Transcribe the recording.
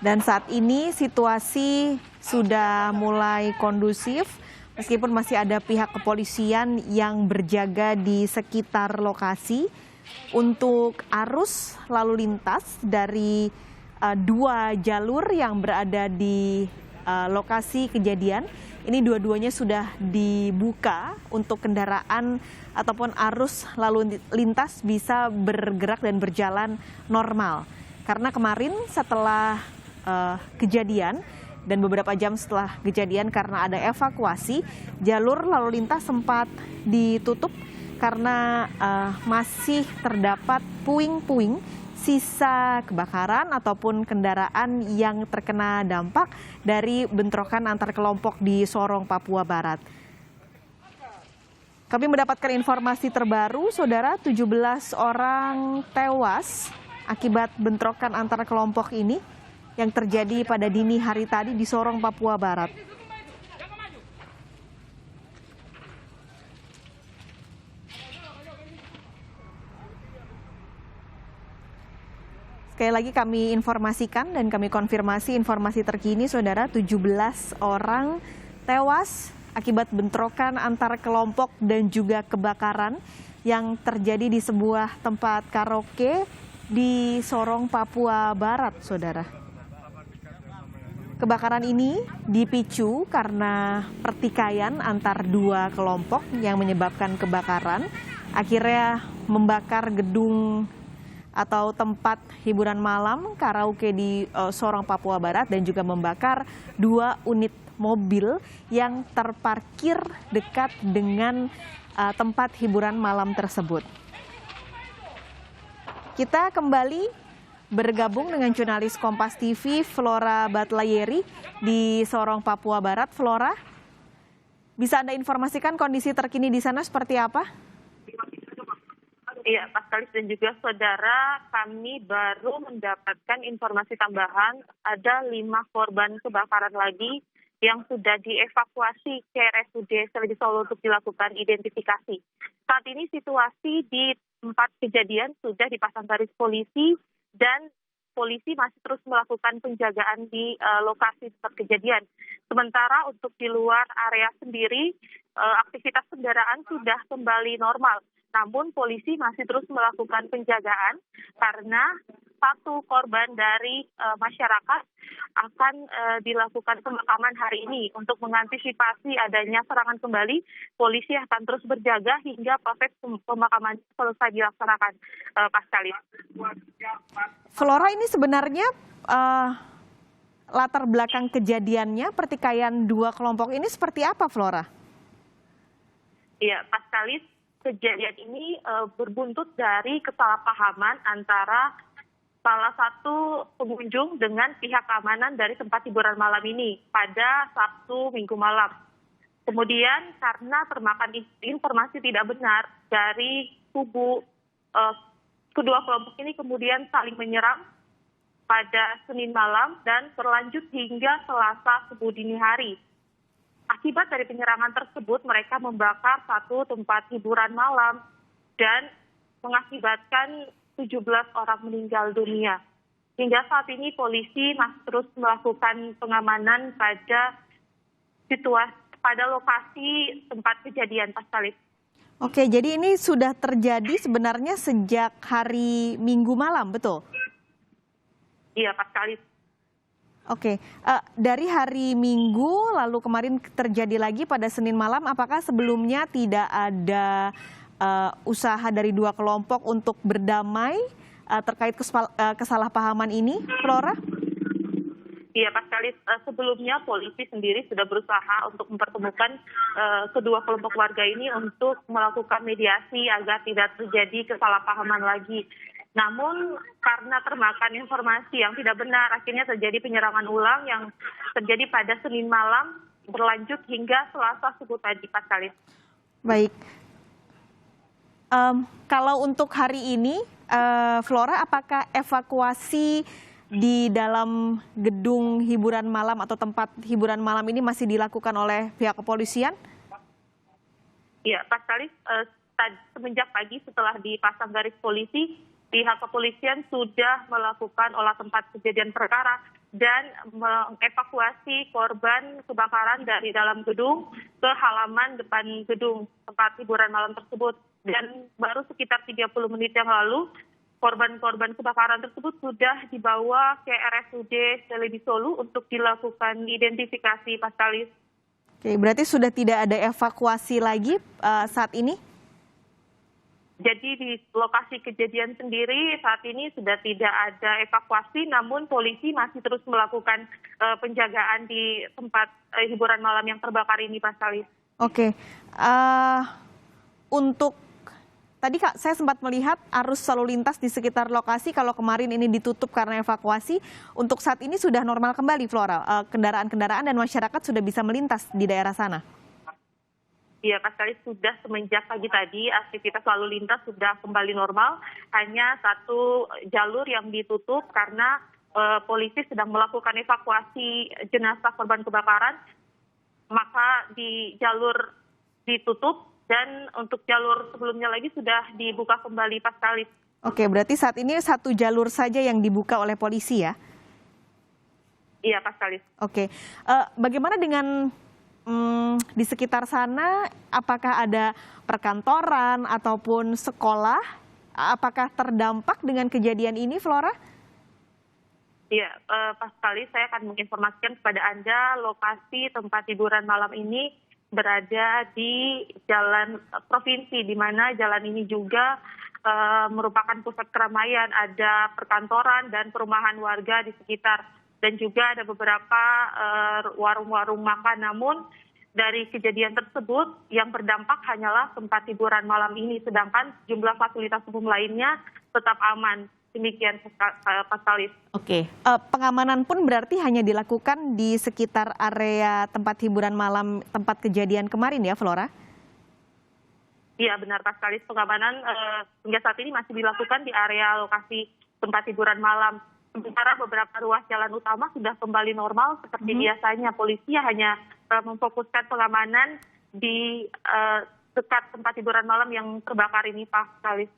Dan saat ini situasi sudah mulai kondusif, meskipun masih ada pihak kepolisian yang berjaga di sekitar lokasi untuk arus lalu lintas dari dua jalur yang berada di lokasi kejadian. Ini dua-duanya sudah dibuka untuk kendaraan ataupun arus lalu lintas bisa bergerak dan berjalan normal. Karena kemarin setelah kejadian dan beberapa jam setelah kejadian karena ada evakuasi, jalur lalu lintas sempat ditutup karena masih terdapat puing-puing sisa kebakaran ataupun kendaraan yang terkena dampak dari bentrokan antar kelompok di Sorong, Papua Barat. Kami mendapatkan informasi terbaru, Saudara, 17 orang tewas akibat bentrokan antar kelompok ini yang terjadi pada dini hari tadi di Sorong, Papua Barat. Sekali lagi kami informasikan dan kami konfirmasi informasi terkini, Saudara, 17 orang tewas akibat bentrokan antar kelompok dan juga kebakaran yang terjadi di sebuah tempat karaoke di Sorong, Papua Barat, Saudara. Kebakaran ini dipicu karena pertikaian antar dua kelompok yang menyebabkan kebakaran, akhirnya membakar gedung atau tempat hiburan malam karaoke di Sorong, Papua Barat, dan juga membakar dua unit mobil yang terparkir dekat dengan tempat hiburan malam tersebut. Kita kembali bergabung dengan jurnalis Kompas TV Flora Batlayeri di Sorong, Papua Barat. Flora, bisa Anda informasikan kondisi terkini di sana seperti apa? Iya, Pak Kalis dan juga saudara, kami baru mendapatkan informasi tambahan ada 5 korban kebakaran lagi yang sudah dievakuasi ke RSUD Seligi Solo untuk dilakukan identifikasi. Saat ini situasi di tempat kejadian sudah dipasang garis polisi dan polisi masih terus melakukan penjagaan di lokasi tempat kejadian. Sementara untuk di luar area sendiri, aktivitas kendaraan sudah kembali normal. Namun polisi masih terus melakukan penjagaan karena satu korban dari masyarakat akan dilakukan pemakaman hari ini. Untuk mengantisipasi adanya serangan kembali, polisi akan terus berjaga hingga proses pemakaman selesai dilaksanakan, Pascalis. Flora, ini sebenarnya latar belakang kejadiannya, pertikaian dua kelompok ini seperti apa, Flora? Iya, Pascalis, kejadian ini berbuntut dari kesalahpahaman antara salah satu pengunjung dengan pihak keamanan dari tempat hiburan malam ini pada Sabtu Minggu malam. Kemudian karena termakan informasi tidak benar dari kubu kedua kelompok ini, kemudian saling menyerang pada Senin malam dan berlanjut hingga Selasa subuh dini hari. Akibat dari penyerangan tersebut, mereka membakar satu tempat hiburan malam dan mengakibatkan 17 orang meninggal dunia. Hingga saat ini polisi masih terus melakukan pengamanan pada lokasi tempat kejadian, Pascalis. Oke, jadi ini sudah terjadi sebenarnya sejak hari Minggu malam, betul? Iya, Pascalis. Oke, dari hari Minggu lalu kemarin terjadi lagi pada Senin malam, apakah sebelumnya tidak ada usaha dari dua kelompok untuk berdamai terkait kesalahpahaman ini, Flora? Iya, Pascalis, sebelumnya polisi sendiri sudah berusaha untuk mempertemukan kedua kelompok warga ini untuk melakukan mediasi agar tidak terjadi kesalahpahaman lagi. Namun karena termakan informasi yang tidak benar, akhirnya terjadi penyerangan ulang yang terjadi pada Senin malam berlanjut hingga Selasa subuh tadi, Pascalis. Baik. Kalau untuk hari ini, Flora, apakah evakuasi di dalam gedung hiburan malam atau tempat hiburan malam ini masih dilakukan oleh pihak kepolisian? Iya, Pascalis, semenjak pagi setelah dipasang garis polisi, pihak kepolisian sudah melakukan olah tempat kejadian perkara dan mengevakuasi korban kebakaran dari dalam gedung ke halaman depan gedung tempat hiburan malam tersebut. Dan baru sekitar 30 menit yang lalu, korban-korban kebakaran tersebut sudah dibawa ke RSUD Selebi Solu untuk dilakukan identifikasi, Paskalis. Oke, berarti sudah tidak ada evakuasi lagi saat ini? Jadi di lokasi kejadian sendiri saat ini sudah tidak ada evakuasi, namun polisi masih terus melakukan penjagaan di tempat hiburan malam yang terbakar ini, Paskalis. Oke, untuk tadi Kak, saya sempat melihat arus lalu lintas di sekitar lokasi kalau kemarin ini ditutup karena evakuasi. Untuk saat ini sudah normal kembali, Flora. Kendaraan-kendaraan dan masyarakat sudah bisa melintas di daerah sana. Iya, Paskalis, sudah semenjak pagi tadi aktivitas lalu lintas sudah kembali normal. Hanya satu jalur yang ditutup karena polisi sedang melakukan evakuasi jenazah korban kebakaran. Maka di jalur ditutup. Dan untuk jalur sebelumnya lagi sudah dibuka kembali, Paskalis. Oke, berarti saat ini satu jalur saja yang dibuka oleh polisi ya? Iya, Paskalis. Oke, bagaimana dengan di sekitar sana? Apakah ada perkantoran ataupun sekolah? Apakah terdampak dengan kejadian ini, Flora? Iya, Paskalis, saya akan menginformasikan kepada Anda lokasi tempat hiburan malam ini berada di jalan provinsi, di mana jalan ini juga merupakan pusat keramaian, ada perkantoran dan perumahan warga di sekitar, dan juga ada beberapa warung-warung makan. Namun dari kejadian tersebut yang berdampak hanyalah tempat hiburan malam ini, sedangkan jumlah fasilitas umum lainnya tetap aman. Demikian, Paskalis. Oke, pengamanan pun berarti hanya dilakukan di sekitar area tempat hiburan malam tempat kejadian kemarin ya, Flora? Iya, benar, Paskalis. Pengamanan hingga saat ini masih dilakukan di area lokasi tempat hiburan malam. Sementara beberapa ruas jalan utama sudah kembali normal seperti biasanya. Polisi hanya memfokuskan pengamanan di dekat tempat hiburan malam yang terbakar ini, Paskalis.